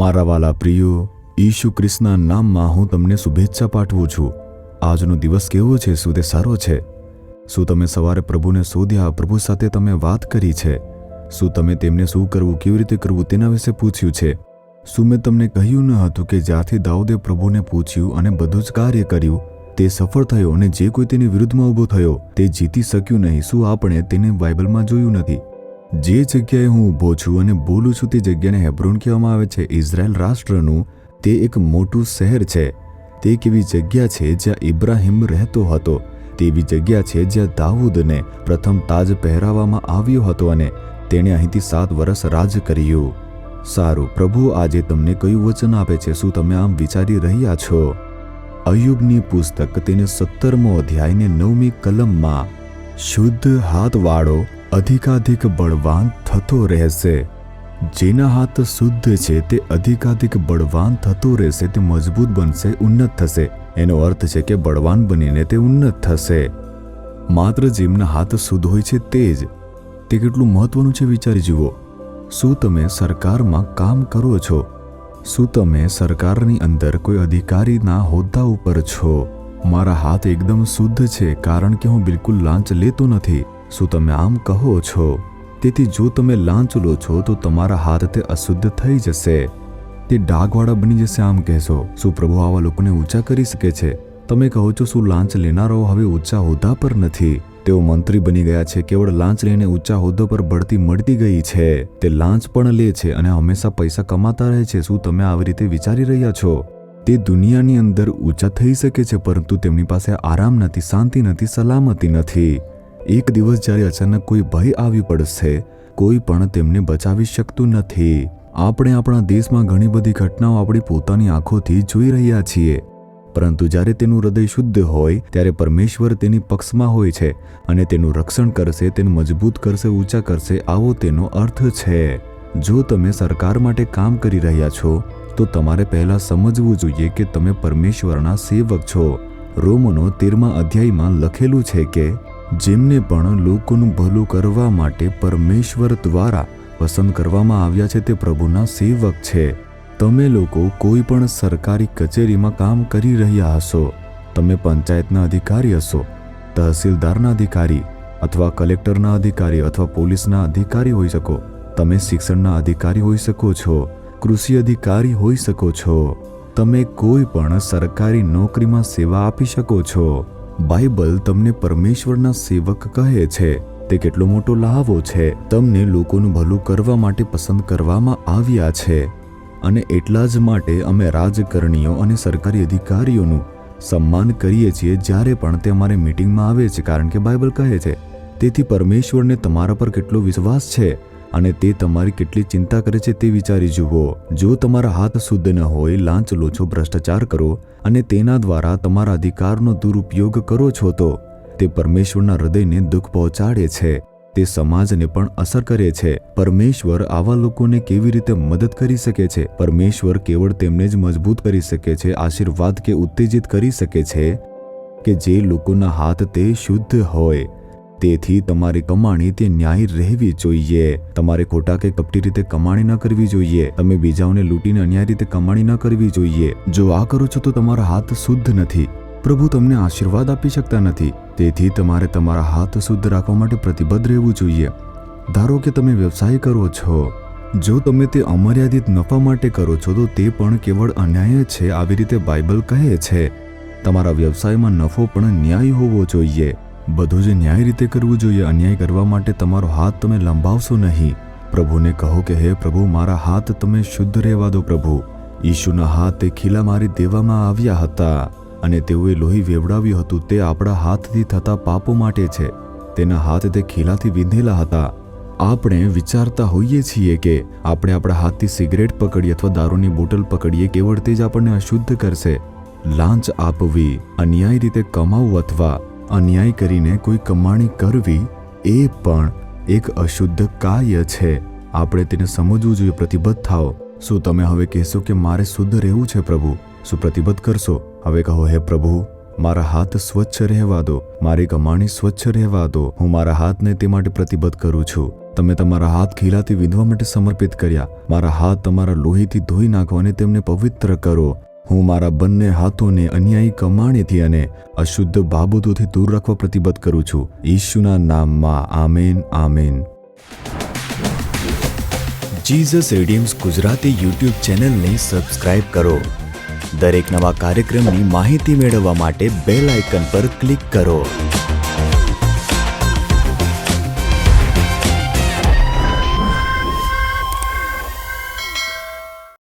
મારા વાલા પ્રિયો, ઈસુ ખ્રિસ્તના નામમાં હું તમને શુભેચ્છા પાઠવું છું. આજનો દિવસ કેવો છે? શું તે સારો છે? શું તમે સવારે પ્રભુને શોધ્યા? પ્રભુ સાથે તમે વાત કરી છે? શું તમે તેમને શું કરવું, કેવી રીતે કરવું તેના વિશે પૂછ્યું છે? શું મેં તમને કહ્યું ન હતું કે જ્યારથી દાઉદે પ્રભુને પૂછ્યું અને બધું જ કાર્ય કર્યું તે સફળ થયો, અને જે કોઈ તેની વિરુદ્ધમાં ઊભો થયો તે જીતી શક્યું નહીં? શું આપણે તેને બાઇબલમાં જોયું નથી? જે જગ્યાએ હું ઊભો છું અને બોલું છું તે જગ્યાને હેબ્રોન કહેવામાં આવે છે. ઇઝરાયલ રાષ્ટ્રનું તે એક મોટું શહેર છે. તે એક એવી જગ્યા છે જ્યાં ઇબ્રાહિમ રહેતો હતો. તે એવી જગ્યા છે જ્યાં દાઉદને પ્રથમ તાજ પહેરાવવામાં આવ્યો હતો અને તેણે અહીંથી 7 વર્ષ રાજ કર્યું. સારું, પ્રભુ આજે તમને કયું વચન આપે છે? શું તમે આમ વિચારી રહ્યા છો? અય્યુબની પુસ્તક તેને 17મો અધ્યાય ને 9મી કલમમાં, શુદ્ધ હાથવાળો અધિકાધિક બળવાન થતો રહેશે. જેના હાથ શુદ્ધ છે તે અધિકાધિક બળવાન થતો રહેશે, તે મજબૂત બનશે, ઉન્નત થશે. એનો અર્થ છે કે બળવાન બનીને તે ઉન્નત થશે. માત્ર જેમના હાથ શુદ્ધ હોય છે તે જ. તે કેટલું મહત્વનું છે વિચારી જુઓ. શું તમે સરકારમાં કામ કરો છો? શું તમે સરકારની અંદર કોઈ અધિકારીના હોદ્દા ઉપર છો? મારા હાથ એકદમ શુદ્ધ છે કારણ કે હું બિલકુલ લાંચ લેતો નથી. શું તમે આમ કહો છો? તેથી જો તમે લાંચ લો છો તો તમારા હાથ તે અશુદ્ધ થઈ જશે, તે ડાઘવાળા બની જશે. આમ કહેશો, શું પ્રભુ આવા લોકોને ઊંચા કરી શકે છે? તમે કહો છો, શું લાંચ લેનારાઓ હવે ઊંચા હોદ્દા પર નથી? તેઓ મંત્રી બની ગયા છે. કેવળ લાંચ લઈને ઊંચા હોદ્દા પર બઢતી મળતી ગઈ છે. તે લાંચ પણ લે છે અને હંમેશા પૈસા કમાતા રહે છે. શું તમે આવી રીતે વિચારી રહ્યા છો? તે દુનિયાની અંદર ઊંચા થઈ શકે છે, પરંતુ તેમની પાસે આરામ નથી, શાંતિ નથી, સલામતી નથી. એક દિવસ જ્યારે અચાનક કોઈ ભય આવી પડશે, કોઈ પણ તેમને બચાવી શકતું નથી. આપણે આપણા દેશમાં ઘણી બધી ઘટનાઓ આપણી પોતાની આંખોથી જોઈ રહ્યા છીએ, પરંતુ જ્યારે તેનું હૃદય શુદ્ધ હોય ત્યારે પરમેશ્વર તેની પક્ષમાં હોય છે અને તેનું રક્ષણ કરશે, તેને મજબૂત કરશે, ઊંચા કરશે. આવો તેનો અર્થ છે. જો તમે સરકાર માટે કામ કરી રહ્યા છો તો તમારે પહેલા સમજવું જોઈએ કે તમે પરમેશ્વરના સેવક છો. રોમનો 13મા અધ્યાયમાં લખેલું છે કે જેમને પણ લોકોનું ભલું કરવા માટે પરમેશ્વર દ્વારા પસંદ કરવામાં આવ્યા છે તે પ્રભુના સેવક છે. તમે લોકો કોઈ પણ સરકારી કચેરીમાં કામ કરી રહ્યા હશો. તમે પંચાયતના અધિકારી હશો, તહસીલદારના અધિકારી અથવા કલેક્ટરના અધિકારી અથવા પોલીસના અધિકારી હોઈ શકો. તમે શિક્ષણના અધિકારી હોઈ શકો છો, કૃષિ અધિકારી હોઈ શકો છો. તમે કોઈ પણ સરકારી નોકરીમાં સેવા આપી શકો છો. બાઇબલ તમને પરમેશ્વરના સેવક કહે છે. તે કેટલો મોટો લહાવો છે. તમને લોકોનું ભલું કરવા માટે પસંદ કરવામાં આવ્યા છે, અને એટલા જ માટે અમે રાજકારણીઓ અને સરકારી અધિકારીઓનું સન્માન કરીએ છીએ જ્યારે પણ તે અમારી મીટિંગમાં આવે છે, કારણ કે બાઇબલ કહે છે. તેથી પરમેશ્વરને તમારા પર કેટલો વિશ્વાસ છે અને તે તમારી કેટલી ચિંતા કરે છે તે વિચારી જુઓ. જો તમારા હાથ શુદ્ધ ન હોય, લાંચ લો છો, ભ્રષ્ટાચાર કરો અને તેના દ્વારા તમારા અધિકારનો દુરુપયોગ કરો છો તો તે પરમેશ્વરના હૃદયને દુઃખ પહોંચાડે છે. તે સમાજને પણ અસર કરે છે. પરમેશ્વર આવા લોકોને કેવી રીતે મદદ કરી શકે છે? પરમેશ્વર કેવળ તેમને જ મજબૂત કરી શકે છે, આશીર્વાદ કે ઉત્તેજિત કરી શકે છે કે જે લોકોના હાથ તે શુદ્ધ હોય. તેથી તમારી કમાણી તે ન્યાયી રહેવી જોઈએ. તમારે ખોટા કે કપટી રીતે કમાણી ન કરવી જોઈએ. તમે બીજાઓને લૂંટીને અન્યાય રીતે કમાણી ન કરવી જોઈએ. જો આ કરો છો તો તમારા હાથ શુદ્ધ નથી. પ્રભુ તમને આશીર્વાદ આપી શકતા નથી. તેથી તમારે તમારા હાથ શુદ્ધ રાખવા માટે પ્રતિબદ્ધ રહેવું જોઈએ. ધારો કે તમે વ્યવસાય કરો છો. જો તમે તે અમર્યાદિત નફા માટે કરો છો તો તે પણ કેવળ અન્યાય છે. આવી રીતે બાઇબલ કહે છે. તમારા વ્યવસાયમાં નફો પણ ન્યાય હોવો જોઈએ. બધું જ ન્યાય રીતે કરવું જોઈએ. અન્યાય કરવા માટે તમારો હાથ તમે લંબાવશો નહીં. પ્રભુને કહો કે હે પ્રભુ, મારા હાથ તમે શુદ્ધ રહેવા દો. પ્રભુ ઈશુના હાથ તે ખીલા મારી દેવામાં આવ્યા હતા અને તેઓએ લોહી વેવડાવ્યું હતું. તે આપણા હાથથી થતા પાપો માટે છે. તેના હાથ તે ખીલાથી વિંધેલા હતા. આપણે વિચારતા હોઈએ છીએ કે આપણે આપણા હાથથી સિગરેટ પકડીએ અથવા દારૂની બોટલ પકડીએ, કેવળ તે જ આપણને અશુદ્ધ કરશે. લાંચ આપવી, અન્યાય રીતે કમાવું અથવા અન્યાય કરીને કોઈ કમાણી કરવી એ પણ એક અશુદ્ધ કાર્ય છે. આપણે તેને સમજવું જોઈએ. પ્રતિબદ્ધ થાઓ. શું તમે હવે કહેશો કે મારે શુદ્ધ રહેવું છે પ્રભુ? શું પ્રતિબદ્ધ કરશો? હવે કહો, હે પ્રભુ, મારા હાથ સ્વચ્છ રહેવા દો, મારી કમાણી સ્વચ્છ રહેવા દો. હું મારા હાથને તે માટે પ્રતિબદ્ધ કરું છું. તમે તમારા હાથ ખીલાથી વિંધવા માટે સમર્પિત કર્યા. મારા હાથ તમારા લોહીથી ધોઈ નાખો અને તેમને પવિત્ર કરો. હું મારા બંને હાથોને અન્યાયી કમાણીથી અને અશુદ્ધ બાબતોથી દૂર રાખવા પ્રતિબદ્ધ કરું છું. ઈશુના નામમાં amen amen. Jesus Redeems Gujarati YouTube ચેનલને સબસ્ક્રાઇબ કરો. દરેક નવા કાર્યક્રમની માહિતી મેળવવા માટે બેલ આઇકન પર ક્લિક કરો.